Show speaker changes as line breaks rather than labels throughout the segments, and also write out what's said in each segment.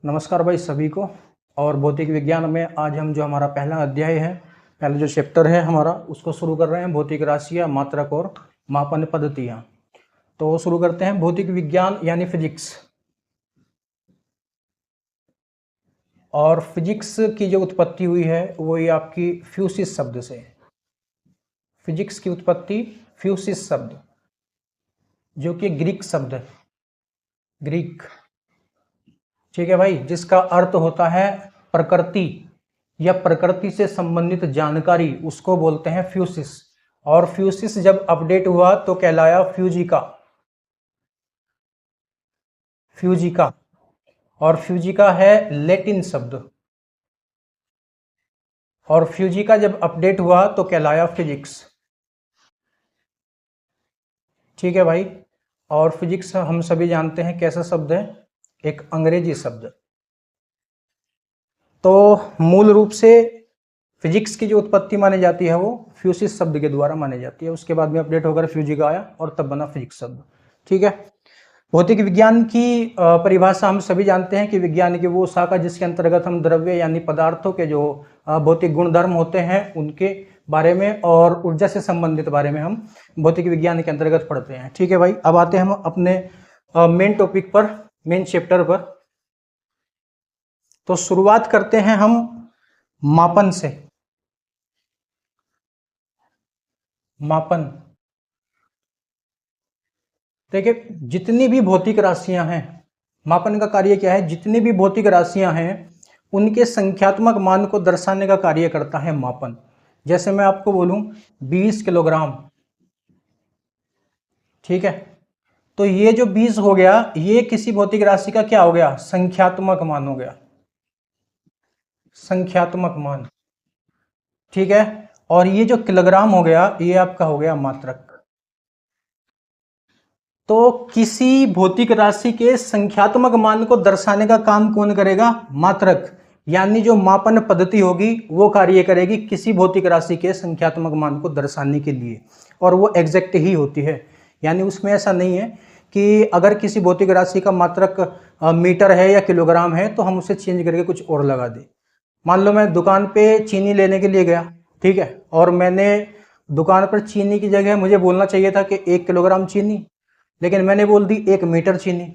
नमस्कार भाई सभी को। और भौतिक विज्ञान में आज हम जो हमारा पहला अध्याय है, पहला जो चैप्टर है हमारा, उसको शुरू कर रहे हैं। भौतिक राशियाँ, मात्रक और मापन पद्धतियाँ। तो शुरू करते हैं। भौतिक विज्ञान यानी फिजिक्स। और फिजिक्स की जो उत्पत्ति हुई है वो ये आपकी फ्यूसिस शब्द से। फिजिक्स की उत्पत्ति फ्यूसिस शब्द, जो कि ग्रीक शब्द है, ग्रीक। ठीक है भाई, जिसका अर्थ होता है प्रकृति या प्रकृति से संबंधित जानकारी, उसको बोलते हैं फ्यूसिस। और फ्यूसिस जब अपडेट हुआ तो कहलाया फ्यूजिका। फ्यूजिका। और फ्यूजिका है लैटिन शब्द। और फ्यूजिका जब अपडेट हुआ तो कहलाया फिजिक्स। ठीक है भाई। और फिजिक्स हम सभी जानते हैं कैसा शब्द है, एक अंग्रेजी शब्द। तो मूल रूप से फिजिक्स की जो उत्पत्ति मानी जाती है वो फ्यूसिस शब्द के द्वारा मानी जाती है। उसके बाद में अपडेट होकर फ्यूजिका आया और तब बना फिजिक्स शब्द। ठीक है। भौतिक विज्ञान की परिभाषा हम सभी जानते हैं कि विज्ञान की वो शाखा जिसके अंतर्गत हम द्रव्य यानी पदार्थों के जो भौतिक गुणधर्म होते हैं उनके बारे में और ऊर्जा से संबंधित बारे में हम भौतिक विज्ञान के अंतर्गत पढ़ते हैं। ठीक है भाई। अब आते हैं हम अपने मेन टॉपिक पर, मेन चैप्टर पर। तो शुरुआत करते हैं हम मापन से। मापन। देखिए, जितनी भी भौतिक राशियां हैं, मापन का कार्य क्या है, जितनी भी भौतिक राशियां हैं उनके संख्यात्मक मान को दर्शाने का कार्य करता है मापन। जैसे मैं आपको बोलूं 20 किलोग्राम, ठीक है, तो ये जो 20 हो गया, ये किसी भौतिक राशि का क्या हो गया, संख्यात्मक मान हो गया, संख्यात्मक मान। ठीक है। और ये जो किलोग्राम हो गया, ये आपका हो गया मात्रक। तो किसी भौतिक राशि के संख्यात्मक मान को दर्शाने का काम कौन करेगा, मात्रक। यानी जो मापन पद्धति होगी वो कार्य करेगी किसी भौतिक राशि के संख्यात्मक मान को दर्शाने के लिए, और वो एग्जैक्ट ही होती है। यानी उसमें ऐसा नहीं है कि अगर किसी भौतिक राशि का मात्रक मीटर है या किलोग्राम है तो हम उसे चेंज करके कुछ और लगा दें। मान लो मैं दुकान पे चीनी लेने के लिए गया, ठीक है, और मैंने दुकान पर चीनी की जगह मुझे बोलना चाहिए था कि 1 किलोग्राम चीनी, लेकिन मैंने बोल दी 1 मीटर चीनी।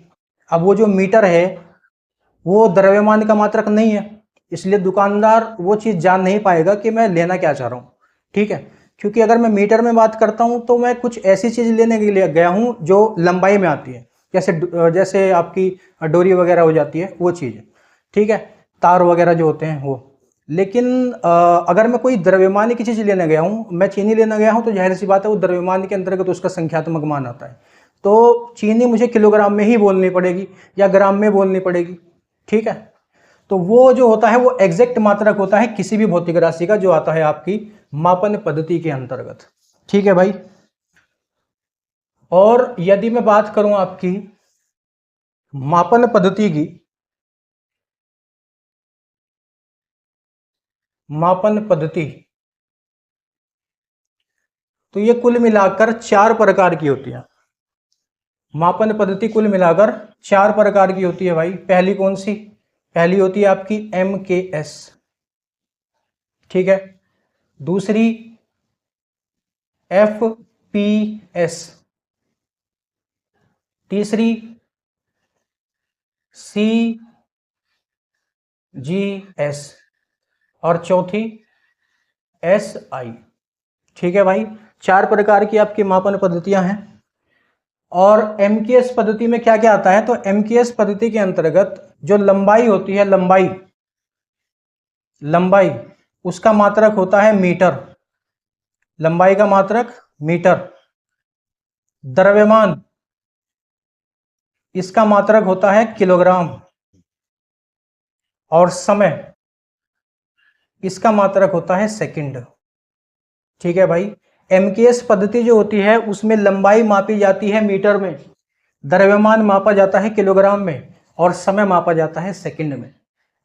अब वो जो मीटर है वो द्रव्यमान का मात्रक नहीं है, इसलिए दुकानदार वो चीज़ जान नहीं पाएगा कि मैं लेना क्या चाह रहा हूँ। ठीक है। क्योंकि अगर मैं मीटर में बात करता हूँ तो मैं कुछ ऐसी चीज़ लेने के लिए गया हूँ जो लंबाई में आती है, जैसे आपकी डोरी वगैरह हो जाती है वो चीज़। ठीक है, तार वगैरह जो होते हैं वो। लेकिन अगर मैं कोई द्रव्यमान की चीज़ लेने गया हूँ, मैं चीनी लेने गया हूँ, तो जाहिर सी बात है वो द्रव्यमान के अंतर्गत उसका संख्यात्मक मान आता है। तो चीनी मुझे किलोग्राम में ही बोलनी पड़ेगी या ग्राम में बोलनी पड़ेगी। ठीक है। तो वो जो होता है वो एग्जैक्ट मात्रक होता है किसी भी भौतिक राशि का, जो आता है आपकी मापन पद्धति के अंतर्गत। ठीक है भाई। और यदि मैं बात करूं आपकी मापन पद्धति की, मापन पद्धति, तो ये कुल मिलाकर 4 प्रकार की होती है। मापन पद्धति कुल मिलाकर 4 प्रकार की होती है भाई। पहली कौन सी, पहली होती है आपकी MKS। ठीक है। दूसरी FPS। तीसरी CGS। और चौथी SI। ठीक है भाई। 4 प्रकार की आपकी मापन पद्धतियां हैं। और MKS पद्धति में क्या क्या आता है, तो MKS पद्धति के अंतर्गत जो लंबाई होती है, लंबाई, लंबाई उसका मात्रक होता है मीटर। लंबाई का मात्रक मीटर। द्रव्यमान, इसका मात्रक होता है किलोग्राम। और समय, इसका मात्रक होता है सेकंड। ठीक है भाई। MKS पद्धति जो होती है उसमें लंबाई मापी जाती है मीटर में, द्रव्यमान मापा जाता है किलोग्राम में, और समय मापा जाता है सेकंड में,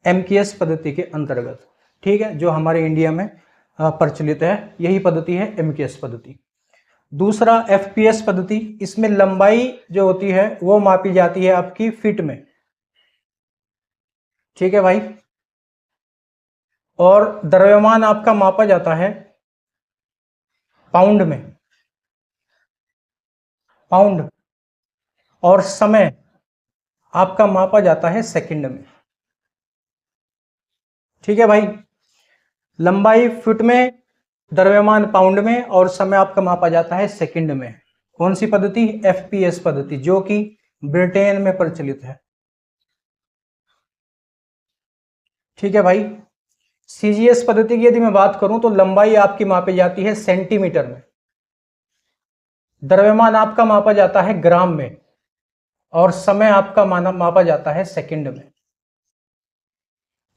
MKS पद्धति के अंतर्गत। ठीक है, जो हमारे इंडिया में प्रचलित है, यही पद्धति है MKS पद्धति। दूसरा FPS पद्धति, इसमें लंबाई जो होती है वो मापी जाती है आपकी फीट में। ठीक है भाई। और द्रव्यमान आपका मापा जाता है पाउंड में, पाउंड। और समय आपका मापा जाता है सेकंड में। ठीक है भाई। लंबाई फुट में, द्रव्यमान पाउंड में, और समय आपका मापा जाता है सेकंड में। कौन सी पद्धति? एफपीएस पद्धति, जो कि ब्रिटेन में प्रचलित है। ठीक है भाई। सीजीएस पद्धति की यदि मैं बात करूं तो लंबाई आपकी मापी जाती है सेंटीमीटर में, द्रव्यमान आपका मापा जाता है ग्राम में, और समय आपका मापा जाता है सेकंड में।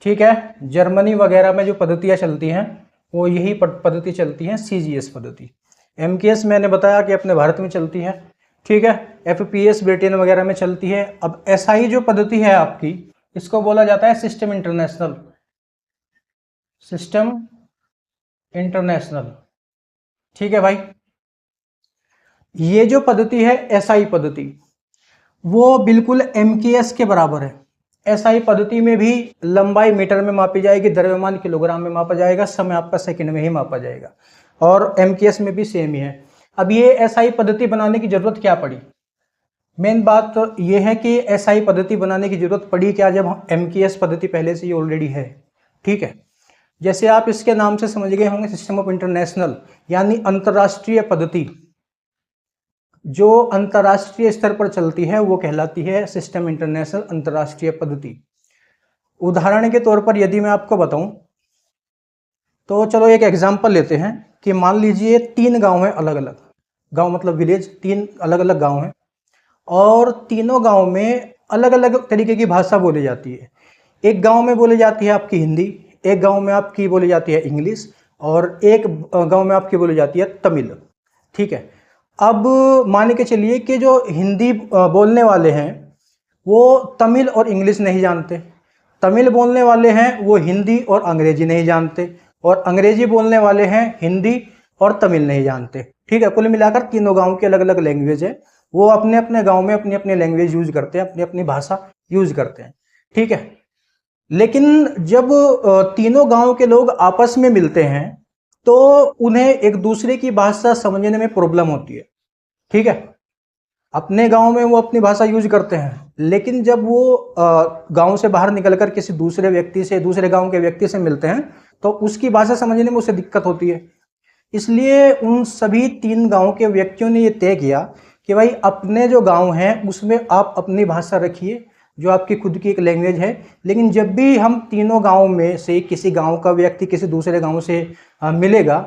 ठीक है। जर्मनी वगैरह में जो पद्धतियां चलती हैं वो यही पद्धति चलती है, सीजीएस पद्धति। एमकेएस मैंने बताया कि अपने भारत में चलती है। ठीक है। एफपीएस ब्रिटेन वगैरह में चलती है। अब एसआई जो पद्धति है आपकी, इसको बोला जाता है सिस्टम इंटरनेशनल, सिस्टम इंटरनेशनल। ठीक है भाई। ये जो पद्धति है एसआई पद्धति, वो बिल्कुल एमकेएस के बराबर है। एसआई पद्धति में भी लंबाई मीटर में मापी जाएगी, द्रव्यमान किलोग्राम में मापा जाएगा, समय आपका सेकंड में ही मापा जाएगा, और एमकेएस में भी सेम ही है। अब ये एसआई पद्धति बनाने की जरूरत क्या पड़ी? मेन बात तो ये है कि एसआई पद्धति बनाने की जरूरत पड़ी क्या, जब एमकेएस पद्धति पहले से ही ऑलरेडी है। ठीक है। जैसे आप इसके नाम से समझ गए होंगे, सिस्टम ऑफ इंटरनेशनल, यानी अंतरराष्ट्रीय पद्धति जो अंतरराष्ट्रीय स्तर पर चलती है वो कहलाती है सिस्टम इंटरनेशनल, अंतरराष्ट्रीय पद्धति। उदाहरण के तौर पर यदि मैं आपको बताऊं तो चलो एक एग्जांपल लेते हैं कि मान लीजिए 3 गांव हैं, अलग अलग गांव, मतलब विलेज, 3 अलग अलग गांव हैं, और तीनों गांव में अलग अलग तरीके की भाषा बोली जाती है। एक गांव में बोली जाती है आपकी हिंदी, एक गांव में आपकी बोली जाती है इंग्लिश, और एक गांव में आपकी बोली जाती है तमिल। ठीक है। अब मान के चलिए कि जो हिंदी बोलने वाले हैं वो तमिल और इंग्लिश नहीं जानते, तमिल बोलने वाले हैं वो हिंदी और अंग्रेजी नहीं जानते, और अंग्रेजी बोलने वाले हैं हिंदी और तमिल नहीं जानते। ठीक है। कुल मिलाकर तीनों गांव की अलग अलग लैंग्वेज है, वो अपने अपने गांव में अपनी अपनी लैंग्वेज यूज करते हैं, अपनी अपनी भाषा यूज करते हैं। ठीक है। लेकिन जब तीनों गांव के लोग आपस में मिलते हैं तो उन्हें एक दूसरे की भाषा समझने में प्रॉब्लम होती है। ठीक है। अपने गांव में वो अपनी भाषा यूज करते हैं, लेकिन जब वो गांव से बाहर निकलकर किसी दूसरे व्यक्ति से, दूसरे गांव के व्यक्ति से मिलते हैं तो उसकी भाषा समझने में उसे दिक्कत होती है। इसलिए उन सभी 3 गांव के व्यक्तियों ने ये तय किया कि भाई अपने जो गांव हैं उसमें आप अपनी भाषा रखिए, जो आपकी खुद की एक लैंग्वेज है, लेकिन जब भी हम तीनों गांव में से किसी गांव का व्यक्ति किसी दूसरे गांव से मिलेगा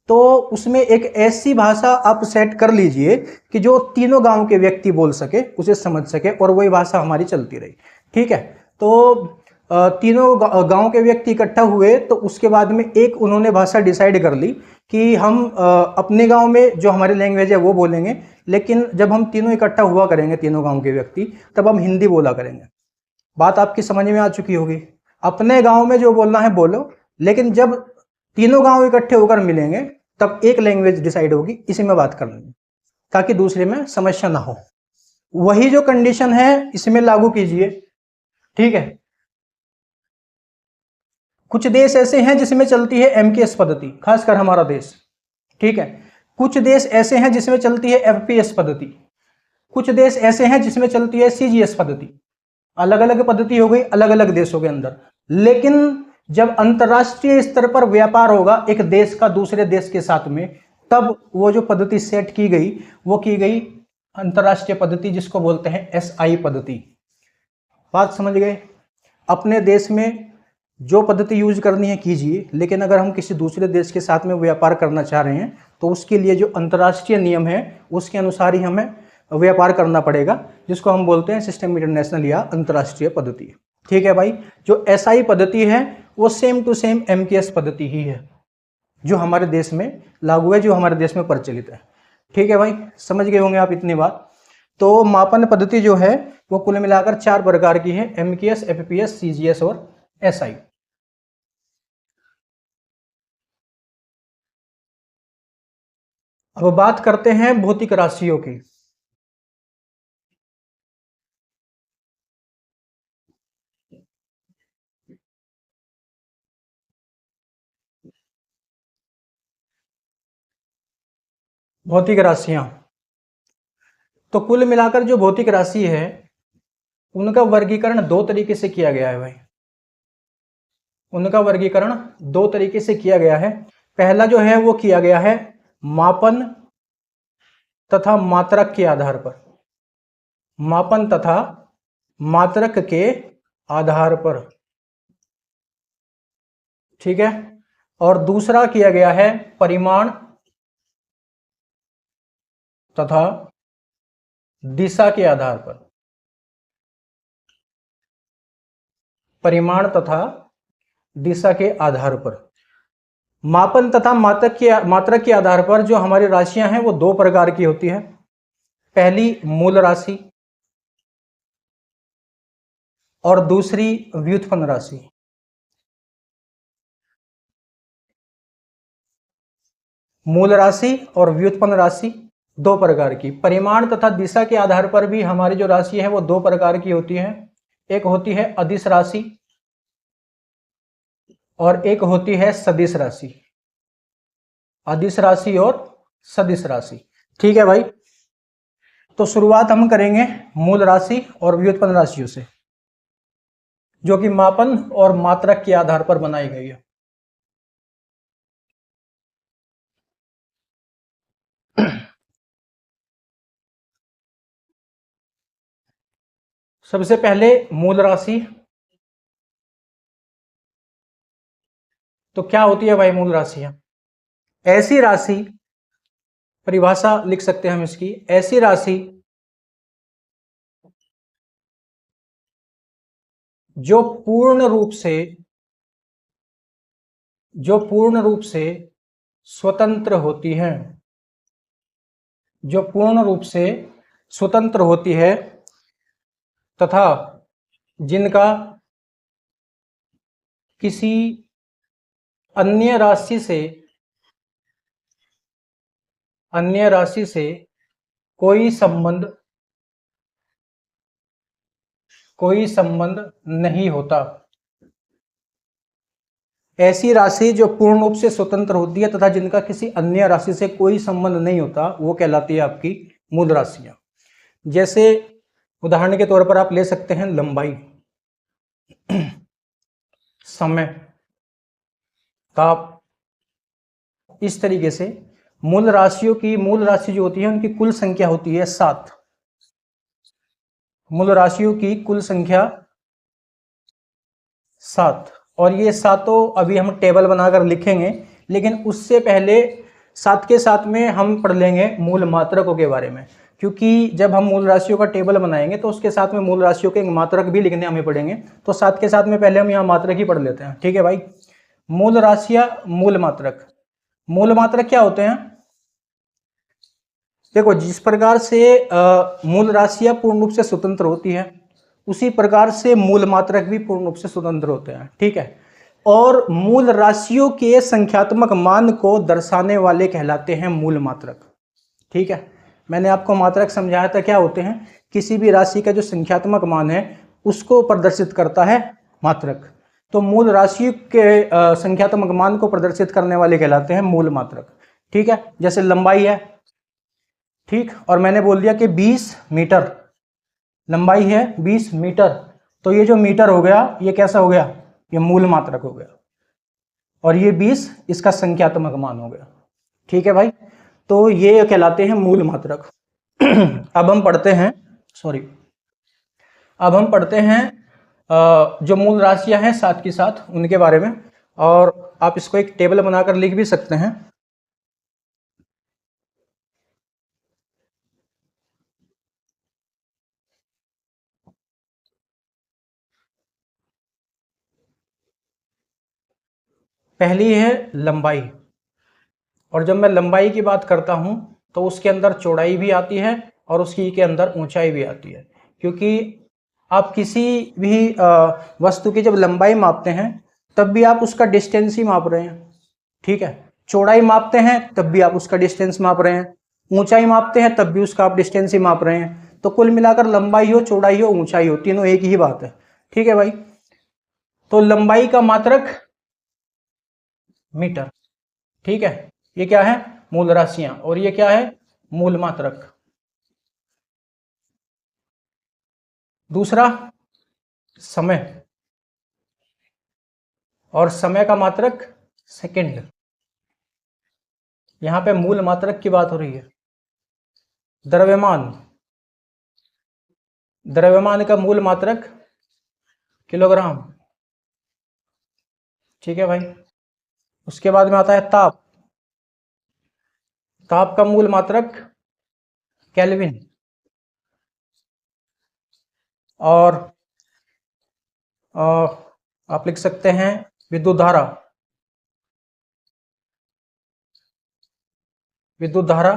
तो उसमें एक ऐसी भाषा आप सेट कर लीजिए कि जो तीनों गांव के व्यक्ति बोल सके, उसे समझ सके, और वही भाषा हमारी चलती रही। ठीक है। तो तीनों गांव के व्यक्ति इकट्ठा हुए तो उसके बाद में एक उन्होंने भाषा डिसाइड कर ली कि हम अपने गांव में जो हमारी लैंग्वेज है वो बोलेंगे, लेकिन जब हम तीनों इकट्ठा हुआ करेंगे तीनों गांव के व्यक्ति, तब हम हिंदी बोला करेंगे। बात आपकी समझ में आ चुकी होगी। अपने गांव में जो बोलना है बोलो, लेकिन जब तीनों गांव इकट्ठे होकर मिलेंगे तब एक लैंग्वेज डिसाइड होगी, इसी में बात करनी है, ताकि दूसरे में समस्या ना हो। वही जो कंडीशन है इसमें लागू कीजिए। ठीक है। कुछ देश ऐसे हैं जिसमें चलती है एमकेएस पद्धति, खासकर हमारा देश। ठीक है। कुछ देश ऐसे हैं जिसमें चलती है एफपीएस पद्धति, कुछ देश ऐसे हैं जिसमें चलती है सीजीएस पद्धति। अलग अलग पद्धति हो गई अलग अलग देशों के अंदर, लेकिन जब अंतरराष्ट्रीय स्तर पर व्यापार होगा एक देश का दूसरे देश के साथ में, तब वो जो पद्धति सेट की गई वो की गई अंतरराष्ट्रीय पद्धति, जिसको बोलते हैं एसआई पद्धति। बात समझ गए? अपने देश में जो पद्धति यूज करनी है कीजिए, लेकिन अगर हम किसी दूसरे देश के साथ में व्यापार करना चाह रहे हैं तो उसके लिए जो अंतर्राष्ट्रीय नियम है उसके अनुसार ही हमें व्यापार करना पड़ेगा, जिसको हम बोलते हैं सिस्टम इंटरनेशनल या अंतर्राष्ट्रीय पद्धति। ठीक है भाई। जो एसआई पद्धति है वो सेम टू सेम एमकेएस पद्धति ही है, जो हमारे देश में लागू है, जो हमारे देश में प्रचलित है। ठीक है भाई, समझ गए होंगे आप इतनी बात। तो मापन पद्धति जो है वो कुल मिलाकर 4 प्रकार की है, एमकेएस, एफपीएस, सीजीएस और एसआई। अब बात करते हैं भौतिक राशियों की। भौतिक राशियां। तो कुल मिलाकर जो भौतिक राशि है उनका वर्गीकरण दो तरीके से किया गया है भाई। उनका वर्गीकरण दो तरीके से किया गया है। पहला जो है वो किया गया है मापन तथा मात्रक के आधार पर। मापन तथा मात्रक के आधार पर, ठीक है। और दूसरा किया गया है परिमाण तथा दिशा के आधार पर। परिमाण तथा दिशा के आधार पर। मापन तथा मात्रक के आधार पर जो हमारी राशियां हैं वो दो प्रकार की होती है। पहली मूल राशि और दूसरी व्युत्पन्न राशि। मूल राशि और व्युत्पन्न राशि दो प्रकार की। परिमाण तथा दिशा के आधार पर भी हमारी जो राशि है वो दो प्रकार की होती है। एक होती है अदिश राशि और एक होती है सदिश राशि। अदिश राशि और सदिश राशि, ठीक है भाई। तो शुरुआत हम करेंगे मूल राशि और व्युत्पन्न राशियों से, जो कि मापन और मात्रक के आधार पर बनाई गई है। सबसे पहले मूल राशि। तो क्या होती है भाई मूल राशियां? ऐसी राशि, परिभाषा लिख सकते हैं हम इसकी, ऐसी राशि जो पूर्ण रूप से स्वतंत्र होती है। जो पूर्ण रूप से स्वतंत्र होती है तथा जिनका किसी अन्य राशि से कोई संबंध नहीं होता। ऐसी राशि जो पूर्ण रूप से स्वतंत्र होती है तथा जिनका किसी अन्य राशि से कोई संबंध नहीं होता वो कहलाती है आपकी मूल राशियां। जैसे उदाहरण के तौर पर आप ले सकते हैं लंबाई, समय, ताप। इस तरीके से मूल राशि जो होती है उनकी कुल संख्या होती है 7। मूल राशियों की कुल संख्या 7। और ये सातों अभी हम टेबल बनाकर लिखेंगे, लेकिन उससे पहले साथ के साथ में हम पढ़ लेंगे मूल मात्रकों के बारे में, क्योंकि जब हम मूल राशियों का टेबल बनाएंगे तो उसके साथ में मूल राशियों के मात्रक भी लिखने हमें पड़ेंगे। तो साथ के साथ में पहले हम यहाँ मात्रक ही पढ़ लेते हैं, ठीक है भाई। मूल राशियां, मूल मात्रक। मूल मात्रक क्या होते हैं? देखो, जिस प्रकार से मूल राशियां पूर्ण रूप से स्वतंत्र होती है उसी प्रकार से मूल मात्रक भी पूर्ण रूप से स्वतंत्र होते हैं, ठीक है। और मूल राशियों के संख्यात्मक मान को दर्शाने वाले कहलाते हैं मूल मात्रक, ठीक है। मैंने आपको मात्रक समझाया था क्या होते हैं। किसी भी राशि का जो संख्यात्मक मान है उसको प्रदर्शित करता है मात्रक। तो मूल राशि के संख्यात्मक मान को प्रदर्शित करने वाले कहलाते हैं मूल मात्रक, ठीक है। जैसे लंबाई है, ठीक, और मैंने बोल दिया कि 20 मीटर लंबाई है, 20 मीटर। तो ये जो मीटर हो गया ये कैसा हो गया? ये मूल मात्रक हो गया। और ये 20 इसका संख्यात्मक मान हो गया, ठीक है भाई। तो ये कहलाते हैं मूल मात्रक। अब हम पढ़ते हैं जो मूल राशियां हैं साथ के साथ उनके बारे में। और आप इसको एक टेबल बनाकर लिख भी सकते हैं। पहली है लंबाई। और जब मैं लंबाई की बात करता हूं तो उसके अंदर चौड़ाई भी आती है और उसकी के अंदर ऊंचाई भी आती है। क्योंकि आप किसी भी वस्तु की जब लंबाई मापते हैं तब भी आप उसका डिस्टेंस ही माप रहे हैं, ठीक है। चौड़ाई मापते हैं तब भी आप उसका डिस्टेंस माप रहे हैं, ऊंचाई मापते हैं तब भी उसका आप डिस्टेंस ही माप रहे हैं। तो कुल मिलाकर लंबाई हो, चौड़ाई हो, ऊंचाई हो, तीनों एक ही बात है, ठीक है भाई। तो लंबाई का मात्रक मीटर, ठीक है। ये क्या है? मूल राशियां। और ये क्या है? मूल मात्रक। दूसरा समय, और समय का मात्रक सेकंड। यहां पे मूल मात्रक की बात हो रही है। द्रव्यमान, द्रव्यमान का मूल मात्रक किलोग्राम। ठीक है भाई। उसके बाद में आता है ताप, ताप का मूल मात्रक केल्विन। और आप लिख सकते हैं विद्युत धारा, विद्युत धारा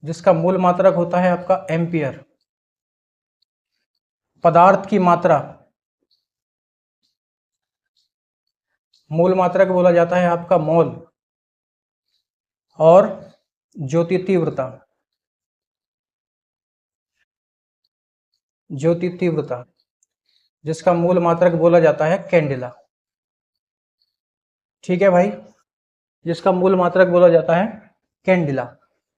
जिसका मूल मात्रक होता है आपका एम्पियर। पदार्थ की मात्रा, मूल मात्रक बोला जाता है आपका मोल। और ज्योति तीव्रता, ज्योति तीव्रता जिसका मूल मात्रक बोला जाता है कैंडेला। ठीक है भाई, जिसका मूल मात्रक बोला जाता है कैंडेला।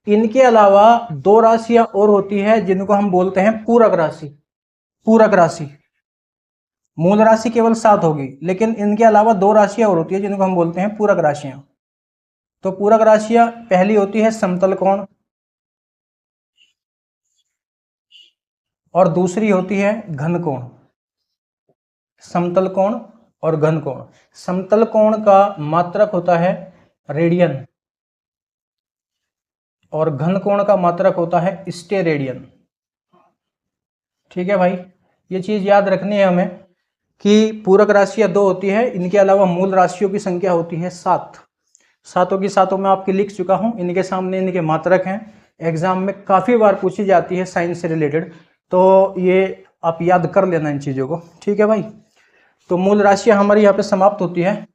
इनके अलावा दो राशियां और होती है जिनको हम बोलते हैं पूरक राशि। पूरक राशि, मूल राशि केवल 7 होगी, लेकिन इनके अलावा दो राशियां और होती है जिनको हम बोलते हैं पूरक राशियां। तो पूरक राशियां पहली होती है समतल कोण, और दूसरी होती है घन कोण। समतल कोण और घन कोण। समतल कोण का मात्रक होता है रेडियन, और घन कोण का मात्रक होता है स्टेरेडियन। ठीक है भाई, ये चीज याद रखनी है हमें कि पूरक राशियां दो होती है, इनके अलावा मूल राशियों की संख्या होती है 7। सातों की सातों में आपकी लिख चुका हूं, इनके सामने इनके मात्रक हैं। एग्जाम में काफी बार पूछी जाती है साइंस से रिलेटेड, तो ये आप याद कर लेना इन चीजों को। ठीक है भाई, तो मूल राशियां हमारी यहाँ पे समाप्त होती है।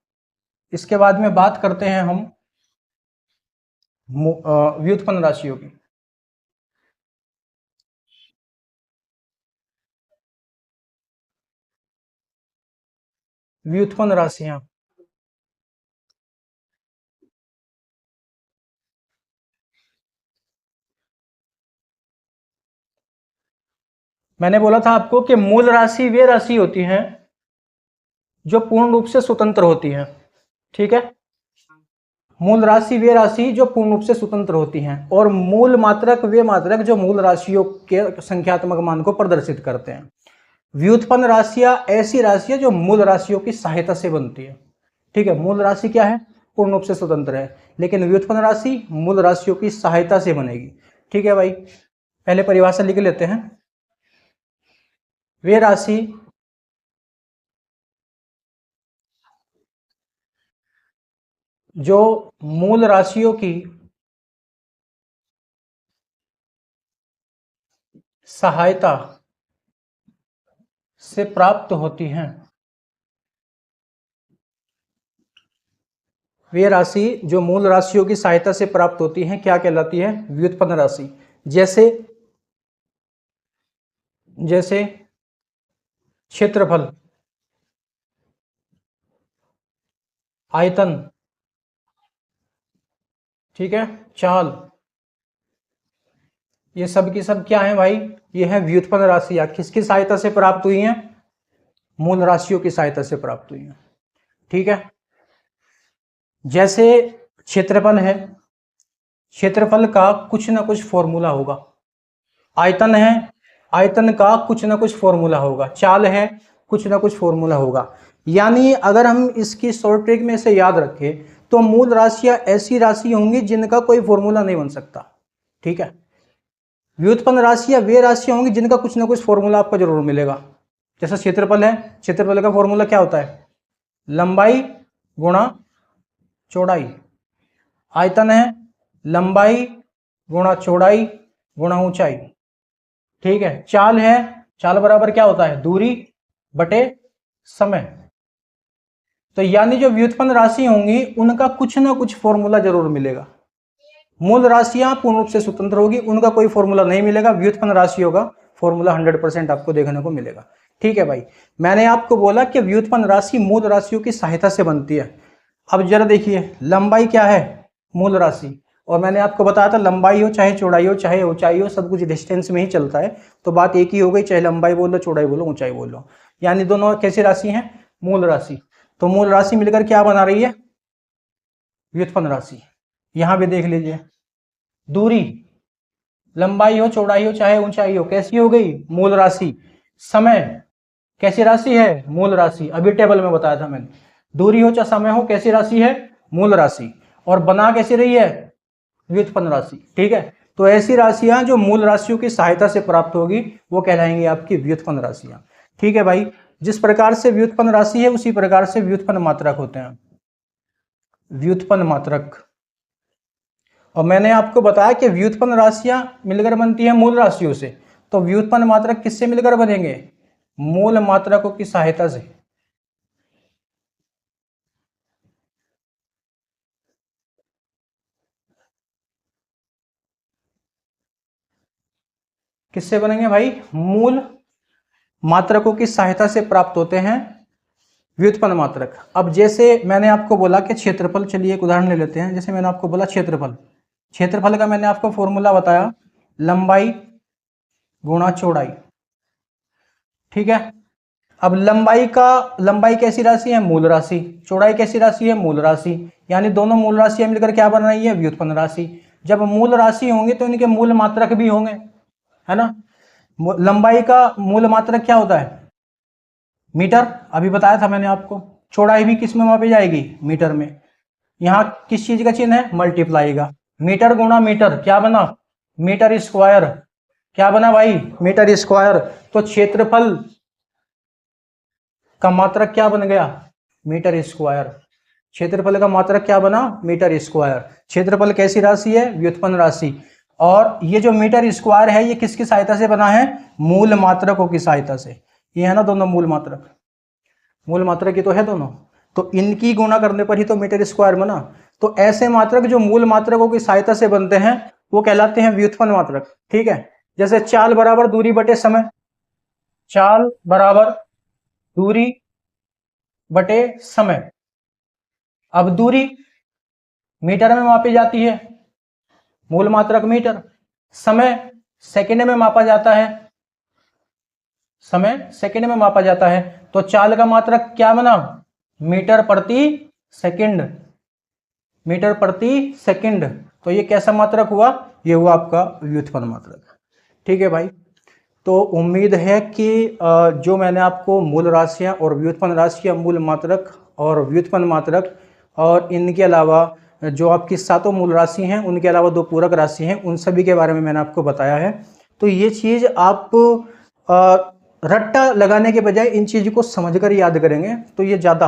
इसके बाद में बात करते हैं हम व्युत्पन्न राशियों की। व्युत्पन्न राशियां, मैंने बोला था आपको कि मूल राशि वे राशि होती हैं जो पूर्ण रूप से स्वतंत्र होती हैं। ठीक है, मूल राशि वे राशि जो पूर्ण रूप से स्वतंत्र होती हैं, और मूल मात्रक वे मात्रक जो मूल राशियों के संख्यात्मक मान को प्रदर्शित करते हैं। व्युत्पन्न राशियां ऐसी राशियां जो मूल राशियों की सहायता से बनती है। ठीक है, मूल राशि क्या है, पूर्ण रूप से स्वतंत्र है, लेकिन व्युत्पन्न राशि मूल राशियों की सहायता से बनेगी। ठीक है भाई, पहले परिभाषा लिख लेते हैं। वे राशि जो मूल राशियों की सहायता से प्राप्त होती हैं, वे राशि जो मूल राशियों की सहायता से प्राप्त होती हैं क्या कहलाती है, व्युत्पन्न राशि। जैसे जैसे क्षेत्रफल, आयतन, ठीक है, चाल, ये सब की सब क्या है भाई, ये है व्युत्पन्न राशियां। किसकी सहायता से प्राप्त हुई हैं, मूल राशियों की सहायता से प्राप्त हुई हैं। ठीक है, जैसे क्षेत्रफल है, क्षेत्रफल का कुछ ना कुछ फॉर्मूला होगा। आयतन है, आयतन का कुछ ना कुछ फॉर्मूला होगा। चाल है, कुछ ना कुछ फॉर्मूला होगा। यानी अगर हम इसकी शॉर्ट ट्रिक में से याद रखें तो मूल राशियां ऐसी राशि होंगी जिनका कोई फॉर्मूला नहीं बन सकता। ठीक है, व्युत्पन्न राशियां वे राशियां होंगी जिनका कुछ ना कुछ फॉर्मूला आपको जरूर मिलेगा। जैसा क्षेत्रफल है, क्षेत्रफल का फॉर्मूला क्या होता है, लंबाई गुणा चौड़ाई। आयतन है, लंबाई गुणा चौड़ाई गुणा ऊंचाई। ठीक है, चाल है, चाल बराबर क्या होता है, दूरी बटे समय। तो यानी जो व्युत्पन्न राशि होंगी उनका कुछ ना कुछ फॉर्मूला जरूर मिलेगा। मूल राशियां पूर्ण रूप से स्वतंत्र होगी, उनका कोई फॉर्मूला नहीं मिलेगा। व्युत्पन्न राशियों का फॉर्मूला 100% आपको देखने को मिलेगा। ठीक है भाई, मैंने आपको बोला कि व्युत्पन्न राशि मूल राशियों की सहायता से बनती है। अब जरा देखिए, लंबाई क्या है, मूल राशि, और मैंने आपको बताया था लंबाई हो चाहे चौड़ाई हो चाहे ऊंचाई हो, सब कुछ डिस्टेंस में ही चलता है। तो बात एक ही हो गई, चाहे लंबाई बोलो चौड़ाई बोलो ऊंचाई बोलो, यानी दोनों कैसी राशि हैं, मूल राशि। तो मूल राशि मिलकर क्या बना रही है, व्युत्पन्न राशि। यहां भी देख लीजिए, दूरी, लंबाई हो चौड़ाई हो चाहे ऊंचाई हो, कैसी हो गई, मूल राशि। समय कैसी राशि है, मूल राशि, अभी टेबल में बताया था मैंने। दूरी हो चाहे समय हो, कैसी राशि है, मूल राशि। और बना कैसी रही है, व्युत्पन्न राशि। ठीक है, तो ऐसी राशियां जो मूल राशियों की सहायता से प्राप्त होगी वो कहलाएंगी आपकी व्युत्पन्न राशियां। ठीक है भाई, जिस प्रकार से व्युत्पन्न राशि है उसी प्रकार से व्युत्पन्न मात्रक होते हैं, व्युत्पन्न मात्रक। और मैंने आपको बताया कि व्युत्पन्न राशियां मिलकर बनती है मूल राशियों से, तो व्युत्पन्न मात्रक किससे मिलकर बनेंगे, मूल मात्रकों की सहायता से। किससे बनेंगे भाई, मूल मात्रकों की सहायता से प्राप्त होते हैं व्युत्पन्न मात्रक। अब जैसे मैंने आपको बोला कि क्षेत्रफल, चलिए एक उदाहरण ले लेते हैं। जैसे मैंने आपको बोला क्षेत्रफल, क्षेत्रफल का मैंने आपको फॉर्मूला बताया, लंबाई गुणा चौड़ाई। ठीक है, अब लंबाई कैसी राशि है, मूल राशि। चौड़ाई कैसी राशि है, मूल राशि। यानी दोनों मूल राशियां मिलकर क्या बन रही है, व्युत्पन्न राशि। जब मूल राशि होंगे तो इनके मूल मात्रक भी होंगे, है ना। लंबाई का मूल मात्रक क्या होता है, मीटर, अभी बताया था मैंने आपको। चौड़ाई भी किस में मापी जाएगी, मीटर में। यहां किस चीज का चिन्ह है, मल्टीप्लाई का। मीटर गुणा मीटर क्या बना, मीटर स्क्वायर। क्या बना भाई, मीटर स्क्वायर। तो क्षेत्रफल का मात्रक क्या बन गया, मीटर स्क्वायर। क्षेत्रफल का मात्रक क्या बना, मीटर स्क्वायर। क्षेत्रफल कैसी राशि है, व्युत्पन्न राशि। और ये जो मीटर स्क्वायर है ये किसकी सहायता से बना है, मूल मात्रकों की सहायता से। ये है ना दोनों मूल मात्रक, मूल मात्रक ये तो है दोनों, तो इनकी गुणा करने पर ही तो मीटर स्क्वायर बना। तो ऐसे मात्रक जो मूल मात्रकों की सहायता से बनते हैं वो कहलाते हैं व्युत्पन्न मात्रक। ठीक है, जैसे चाल बराबर दूरी बटे समय, चाल बराबर दूरी बटे समय। अब दूरी मीटर में मापी जाती है, मूल मात्रक मीटर। समय सेकंड में मापा जाता है, समय सेकंड में मापा जाता है। तो चाल का मात्रक क्या बना, मीटर प्रति सेकंड, मीटर प्रति सेकंड। तो ये कैसा मात्रक हुआ, ये हुआ आपका व्युत्पन्न मात्रक। ठीक है भाई, तो उम्मीद है कि जो मैंने आपको मूल राशियां और व्युत्पन्न राशियां, मूल मात्रक और व्युत्पन्न मात्रक, और इनके अलावा जो आपकी सातों मूल राशि हैं, उनके अलावा दो पूरक राशि हैं, उन सभी के बारे में मैंने आपको बताया है। तो ये चीज़ आप रट्टा लगाने के बजाय इन चीज़ को समझकर याद करेंगे तो ये ज़्यादा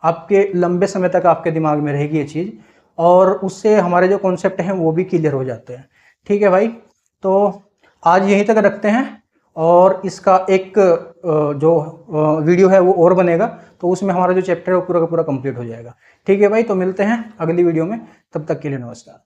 आपके लंबे समय तक आपके दिमाग में रहेगी ये चीज़, और उससे हमारे जो कॉन्सेप्ट हैं वो भी क्लियर हो जाते हैं। ठीक है भाई, तो आज यहीं तक रखते हैं, और इसका एक जो वीडियो है वो और बनेगा, तो उसमें हमारा जो चैप्टर है वो पूरा का पूरा कंप्लीट हो जाएगा। ठीक है भाई, तो मिलते हैं अगली वीडियो में, तब तक के लिए नमस्कार।